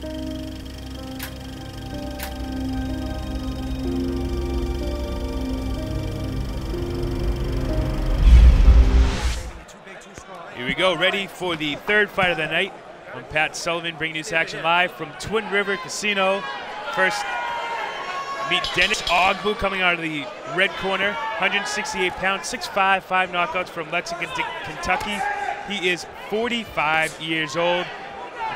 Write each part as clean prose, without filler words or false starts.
Here we go, ready for the third fight of the night. I'm Pat Sullivan, bringing you this action live from Twin River Casino. First, meet Dennis OGBOO coming out of the red corner, 168 pounds, 6'5", 5 knockouts from Lexington, Kentucky. He is 45 years old.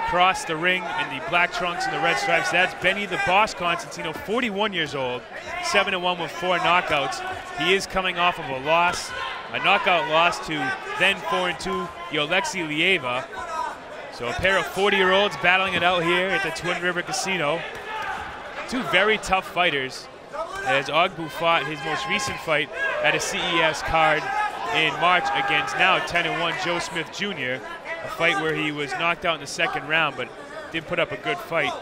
Across the ring in the black trunks and the red stripes, that's Benny the Boss Constantino, 41 years old, 7-1 with 4 knockouts. He is coming off of a loss, a knockout loss to then 4-2 Oleksiy Lieva. So a pair of 40-year-olds battling it out here at the Twin River Casino. Two very tough fighters, as OGBOO fought his most recent fight at a CES card in March against now 10-1 Joe Smith Jr., a fight where he was knocked out in the second round, but did put up a good fight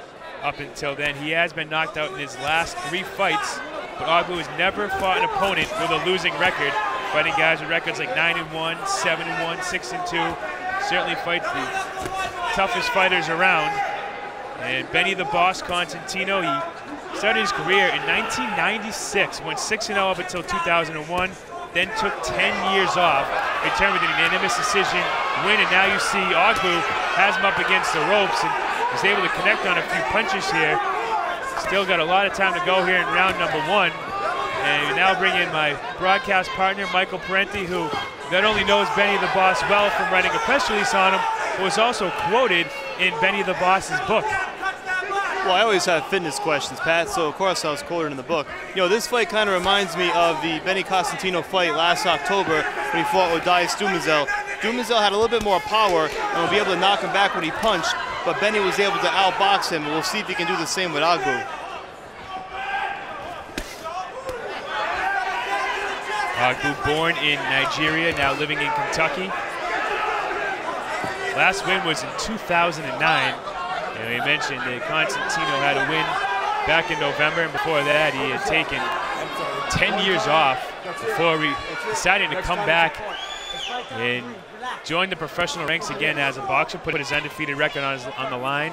up until then. He has been knocked out in his last 3 fights, but OGBOO has never fought an opponent with a losing record, fighting guys with records like 9-1, 7-1, 6-2. Certainly fights the toughest fighters around. And Benny the Boss Constantino, he started his career in 1996, went 6-0 up until 2001, then took 10 years off, returned with an unanimous decision win, and now you see OGBOO has him up against the ropes and is able to connect on a few punches here. Still got a lot of time to go here in round number 1. And we now bring in my broadcast partner, Michael Parenti, who not only knows Benny the Boss well from writing a press release on him, but was also quoted in Benny the Boss's book. Well, I always have fitness questions, Pat, so of course I was quoted in the book. You know, this fight kind of reminds me of the Benny Costantino fight last October when he fought Odias Dumazel. Dumazel had a little bit more power and will be able to knock him back when he punched, but Benny was able to outbox him, and we'll see if he can do the same with OGBOO. OGBOO, born in Nigeria, now living in Kentucky. Last win was in 2009. And we mentioned that Constantino had a win back in November, and before that he had taken 10 years off before deciding to come back and join the professional ranks again as a boxer, put his undefeated record on the line.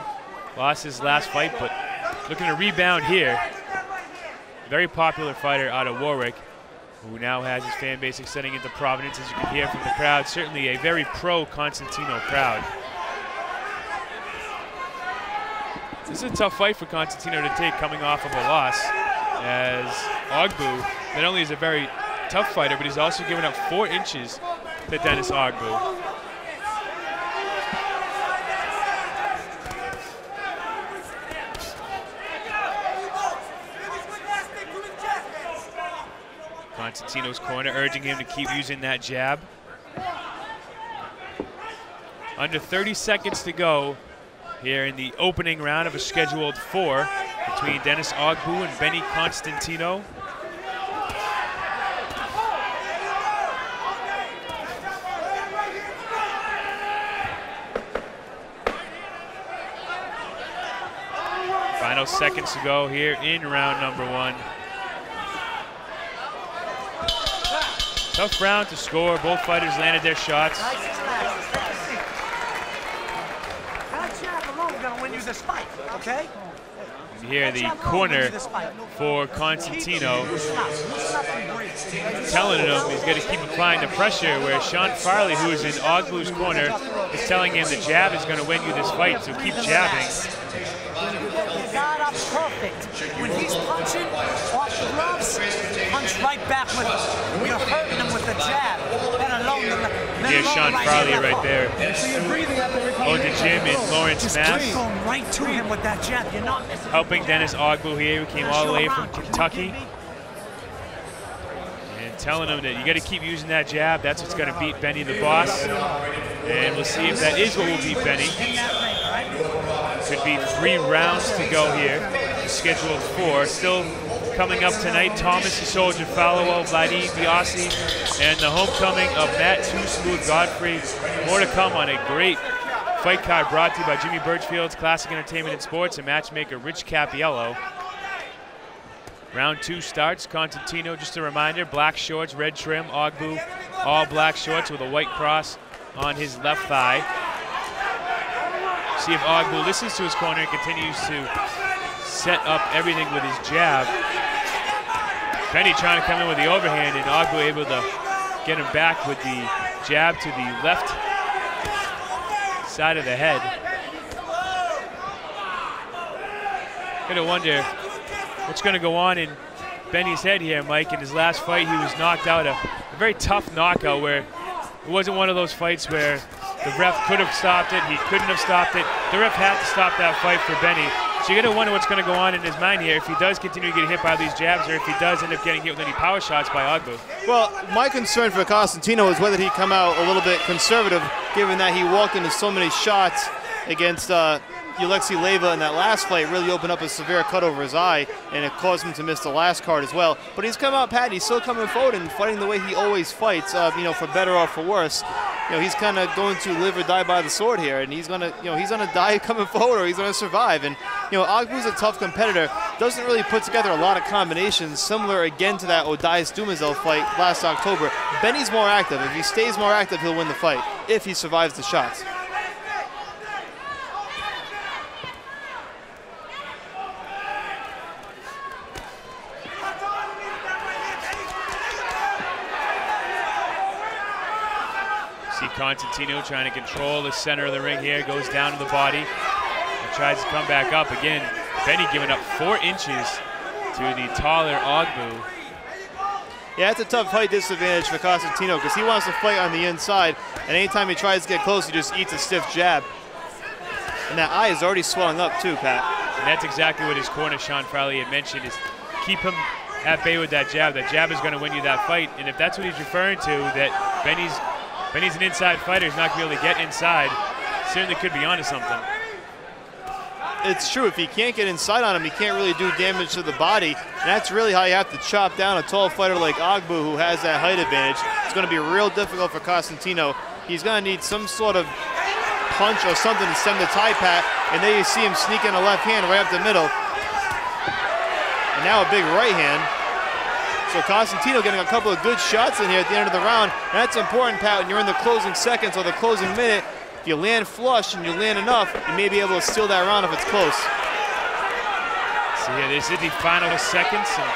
Lost his last fight, but looking to rebound here. Very popular fighter out of Warwick, who now has his fan base extending into Providence, as you can hear from the crowd. Certainly a very pro-Constantino crowd. This is a tough fight for Constantino to take coming off of a loss, as OGBOO not only is a very tough fighter, but he's also given up 4 inches to Dennis OGBOO. Constantino's corner urging him to keep using that jab. Under 30 seconds to go here in the opening round of a scheduled 4 between Dennis OGBOO and Benny Constantino. Final seconds to go here in round number 1. Tough round to score. Both fighters landed their shots. This fight, okay? You hear the corner for Constantino telling him he's going to keep applying the pressure, where Sean Farley, who is in OGBOO's corner, is telling him the jab is going to win you this fight, so keep jabbing. You got up perfect. When he's punching off the gloves, punch right back with him. You're hurting him with the jab. Here's Sean Farley right there. Owned the gym in Lawrence, Mass. Going right to him with that jab. You're not helping Dennis OGBOO here, who came all the way from Kentucky. And telling him that you got to keep using that jab. That's what's going to beat Benny the Boss. And we'll see if that is what will beat Benny. Could be 3 rounds to go here. Scheduled 4. Still coming up tonight, Thomas the Soldier Fallow, Vladimir Biasi, and the homecoming of Matt Too Smooth Godfrey. More to come on a great fight card brought to you by Jimmy Birchfield's Classic Entertainment and Sports and matchmaker Rich Capiello. Round 2 starts. Constantino, just a reminder, black shorts, red trim. OGBOO, all black shorts with a white cross on his left thigh. See if OGBOO listens to his corner and continues to set up everything with his jab. Benny trying to come in with the overhand, and OGBOO able to get him back with the jab to the left side of the head. Gonna wonder what's gonna go on in Benny's head here, Mike. In his last fight, he was knocked out, a very tough knockout where it wasn't one of those fights where the ref could have stopped it, he couldn't have stopped it. The ref had to stop that fight for Benny. So you're gonna wonder what's gonna go on in his mind here if he does continue to get hit by these jabs or if he does end up getting hit with any power shots by OGBOO. Well, my concern for Costantino is whether he come out a little bit conservative, given that he walked into so many shots against Alexei Leyva in that last fight, really opened up a severe cut over his eye, and it caused him to miss the last card as well. But he's come out, Pat, he's still coming forward and fighting the way he always fights, you know, for better or for worse. You know, he's kind of going to live or die by the sword here, and he's gonna, you know, he's gonna die coming forward or he's gonna survive. And you know, OGBOO's a tough competitor, doesn't really put together a lot of combinations, similar again to that Odias-Dumazel fight last October. Benny's more active. If he stays more active, he'll win the fight, if he survives the shots. See Constantino trying to control the center of the ring here, goes down to the body and tries to come back up. Again, Benny giving up 4 inches to the taller OGBOO. Yeah, it's a tough height disadvantage for Costantino because he wants to fight on the inside, and anytime he tries to get close, he just eats a stiff jab. And that eye is already swelling up too, Pat. And that's exactly what his corner, Sean Farley, had mentioned, is keep him at bay with that jab. That jab is going to win you that fight. And if that's what he's referring to, that Benny's an inside fighter, he's not going to be able to get inside, certainly could be onto something. It's true, if he can't get inside on him, he can't really do damage to the body. And that's really how you have to chop down a tall fighter like OGBOO who has that height advantage. It's going to be real difficult for Costantino. He's going to need some sort of punch or something to stem the tie, Pat. And there you see him sneak in a left hand right up the middle. And now a big right hand. So Costantino getting a couple of good shots in here at the end of the round. And that's important, Pat, when you're in the closing seconds or the closing minute. If you land flush and you land enough, you may be able to steal that round if it's close. So yeah, this is the final seconds. And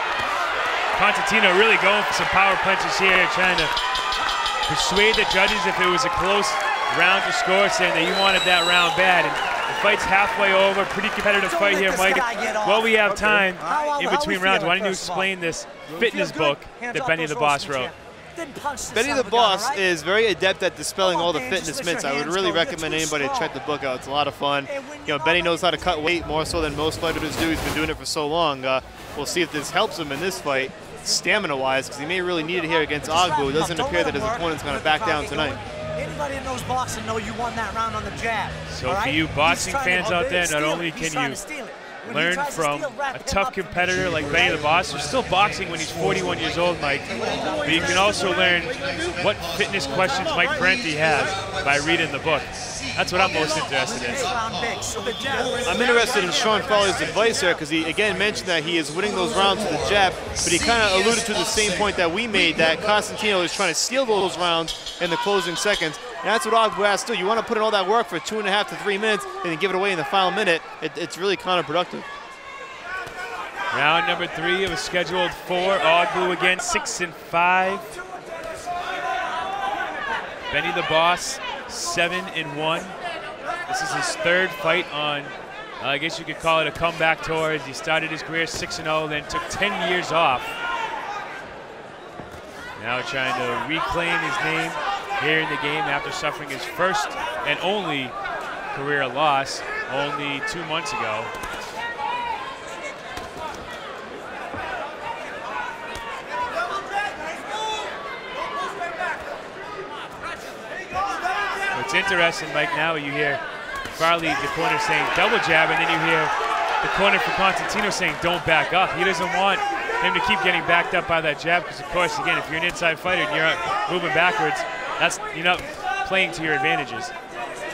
Constantino really going for some power punches here, trying to persuade the judges if it was a close round to score, saying that you wanted that round bad. And the fight's halfway over. Pretty competitive fight here, Mike. Well, we have time in between rounds. Why don't you explain this fitness book that Benny the Boss wrote? Benny the Boss is very adept at dispelling all the fitness myths. I would really recommend anybody to check the book out. It's a lot of fun. You know, Benny knows how to cut weight more so than most fighters do. He's been doing it for so long. We'll see if this helps him in this fight, stamina-wise, because he may really need it here against OGBOO. It doesn't appear that his opponent's going to back down tonight. Anybody that knows boxing know you won that round on the jab. So for you boxing fans out there, not only can you learn from a tough competitor like Benny the Boss, who's still boxing when he's 41 years old, Mike, but you can also learn what fitness questions Mike Parenti has by reading the book. That's what I'm most interested in. I'm interested in Sean Farley's advice here because he again mentioned that he is winning those rounds with the jab, but he kind of alluded to the same point that we made, that Costantino is trying to steal those rounds in the closing seconds. And that's what OGBOO has to do. You want to put in all that work for 2.5 to 3 minutes and then give it away in the final minute. It's really counterproductive. Round number 3 of a scheduled 4. OGBOO again, 6-5. Benny the Boss, 7-1. This is his 3rd fight on, I guess you could call it a comeback tour, as he started his career 6-0, then took 10 years off. Now trying to reclaim his name here in the game after suffering his first and only career loss only 2 months ago. It's interesting, Mike, now you hear Farley, the corner, saying double jab, and then you hear the corner for Constantino saying don't back up. He doesn't want him to keep getting backed up by that jab because, of course, again, if you're an inside fighter and you're moving backwards, you're not playing to your advantages.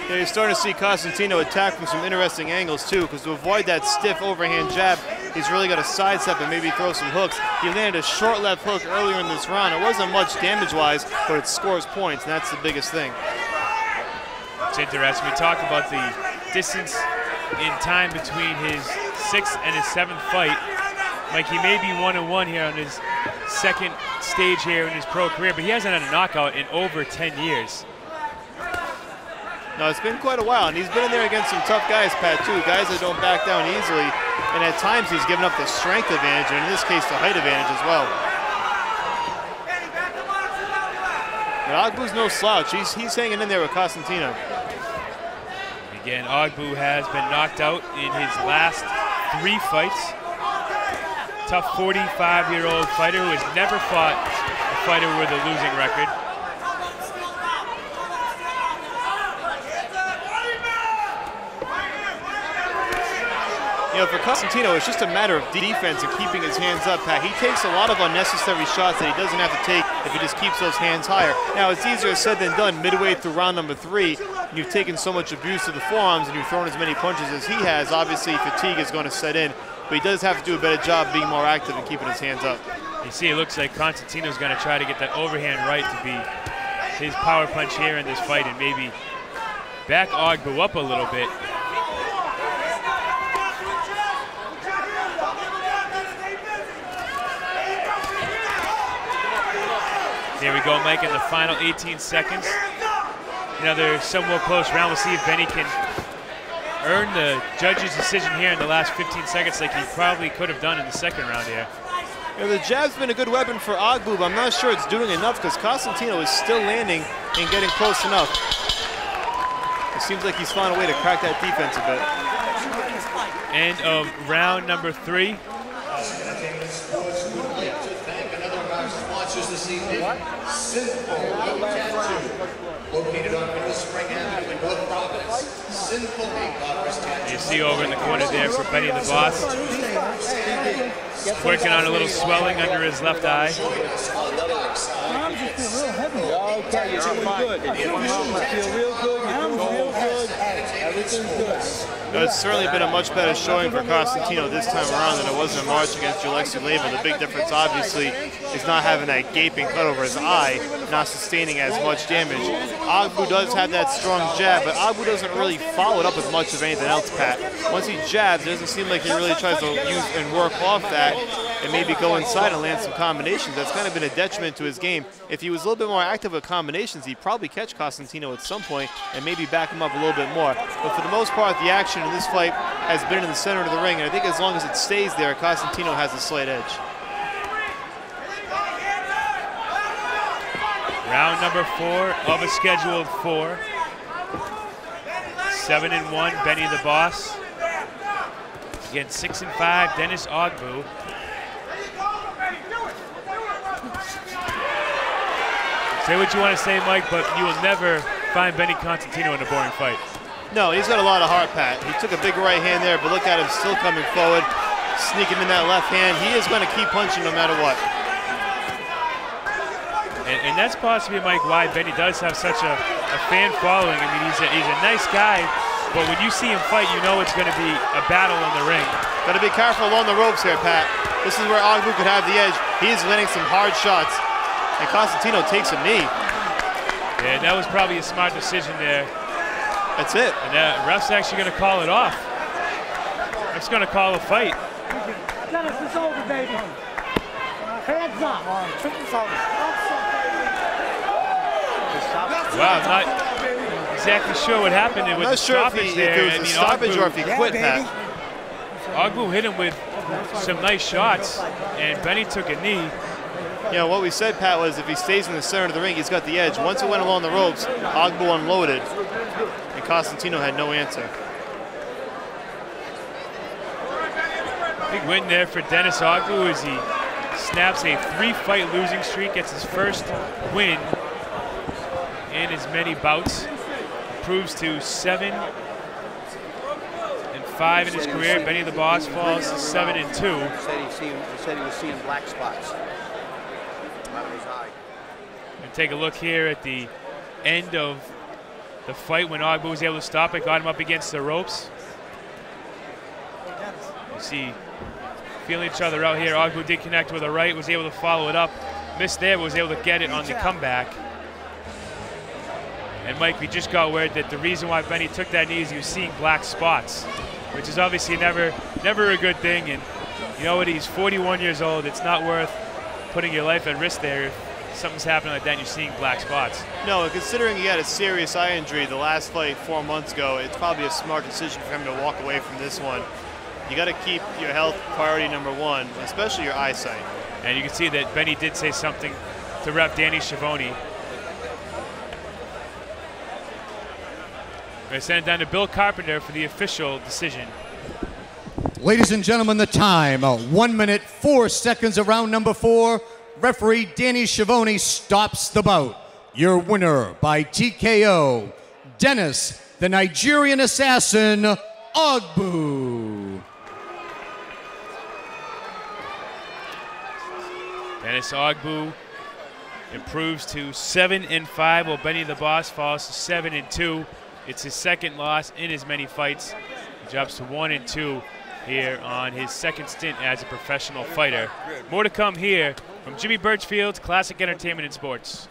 Yeah, you're starting to see Costantino attack from some interesting angles, too, because to avoid that stiff overhand jab, he's really got to sidestep and maybe throw some hooks. He landed a short left hook earlier in this round. It wasn't much damage-wise, but it scores points, and that's the biggest thing. It's interesting. We talked about the distance in time between his 6th and his 7th fight. Like, he may be 1-1 here on his second stage here in his pro career, but he hasn't had a knockout in over 10 years. No, it's been quite a while, and he's been in there against some tough guys, Pat, too. Guys that don't back down easily, and at times he's given up the strength advantage, and in this case, the height advantage as well. But OGBOO's no slouch. He's hanging in there with Costantino. Again, OGBOO has been knocked out in his last 3 fights. Tough 45-year-old fighter who has never fought a fighter with a losing record. You know, for Costantino, it's just a matter of defense and keeping his hands up, Pat. He takes a lot of unnecessary shots that he doesn't have to take if he just keeps those hands higher. Now, it's easier said than done midway through round number 3. And you've taken so much abuse to the forearms and you've thrown as many punches as he has. Obviously, fatigue is going to set in. But he does have to do a better job being more active and keeping his hands up. You see, it looks like Costantino's going to try to get that overhand right to be his power punch here in this fight and maybe back OGBOO up a little bit. There we go, Mike, in the final 18 seconds. Another somewhat close round. We'll see if Benny can earn the judge's decision here in the last 15 seconds like he probably could have done in the second round here. You know, the jab's been a good weapon for OGBOO, but I'm not sure it's doing enough because Costantino is still landing and getting close enough. It seems like he's found a way to crack that defense a bit. End of round number 3. This evening, Sinful Tattoo, located on Middle Spring Avenue in North Providence. Sinful Ink offers tattoos. You see over in the corner there for Benny the Boss, working on a little swelling under his left eye. I'm just feel real heavy. Okay, you're doing good. I feel real good. You're doing real good. Everything's good. It's certainly been a much better showing for Costantino this time around than it was in March against Alexi Leva. The big difference, obviously, is not having that gaping cut over his eye, not sustaining as much damage. OGBOO does have that strong jab, but OGBOO doesn't really follow it up with much of anything else, Pat. Once he jabs, it doesn't seem like he really tries to use and work off that and maybe go inside and land some combinations. That's kind of been a detriment to his game. If he was a little bit more active with combinations, he'd probably catch Costantino at some point and maybe back him up a little bit more. But for the most part, the action in this fight has been in the center of the ring, and I think as long as it stays there, Costantino has a slight edge. Round number 4 of a scheduled 4. 7-1, Benny the Boss. Again, 6-5, Dennis OGBOO. Say what you want to say, Mike, but you will never find Benny Costantino in a boring fight. No, he's got a lot of heart, Pat. He took a big right hand there, but look at him still coming forward, sneaking in that left hand. He is going to keep punching no matter what. And that's possibly, Mike, why Benny does have such a fan following. I mean, he's a nice guy, but when you see him fight, you know it's going to be a battle in the ring. Got to be careful along the ropes here, Pat. This is where OGBOO could have the edge. He is landing some hard shots, and Costantino takes a knee. Yeah, that was probably a smart decision there. That's it. And the ref's actually going to call it off. It's going to call a fight. Dennis, it's over, baby. Hands up. Wow, I'm not exactly sure what happened with the stoppage there. If it was a stoppage or if he quit, Pat. OGBOO hit him with some nice shots, and Benny took a knee. You know, what we said, Pat, was if he stays in the center of the ring, he's got the edge. Once it went along the ropes, OGBOO unloaded, and Costantino had no answer. Big win there for Dennis OGBOO as he snaps a 3-fight losing streak, gets his first win in as many bouts, improves to 7-5 in his career. Benny the Boss falls to 7-2. He said he was seeing black spots out of his eye. And take a look here at the end of the fight when OGBOO was able to stop it, got him up against the ropes. You see, feeling each other out here. OGBOO did connect with a right, was able to follow it up. Missed there, but was able to get it on the comeback. And Mike, we just got word that the reason why Benny took that knee is he was seeing black spots, which is obviously never a good thing. And you know what? He's 41 years old. It's not worth putting your life at risk there if something's happening like that and you're seeing black spots. No, considering he had a serious eye injury the last fight 4 months ago, it's probably a smart decision for him to walk away from this one. You got to keep your health priority #1, especially your eyesight. And you can see that Benny did say something to ref Danny Schiavone. We're going to send it down to Bill Carpenter for the official decision. Ladies and gentlemen, the time, 1 minute, 4 seconds of round number 4. Referee Danny Schiavone stops the bout. Your winner by TKO, Dennis, the Nigerian Assassin, OGBOO. Dennis OGBOO improves to 7-5, while Benny the Boss falls to 7-2. It's his second loss in as many fights. He drops to 1-2 here on his second stint as a professional fighter. More to come here from Jimmy Birchfield's Classic Entertainment and Sports.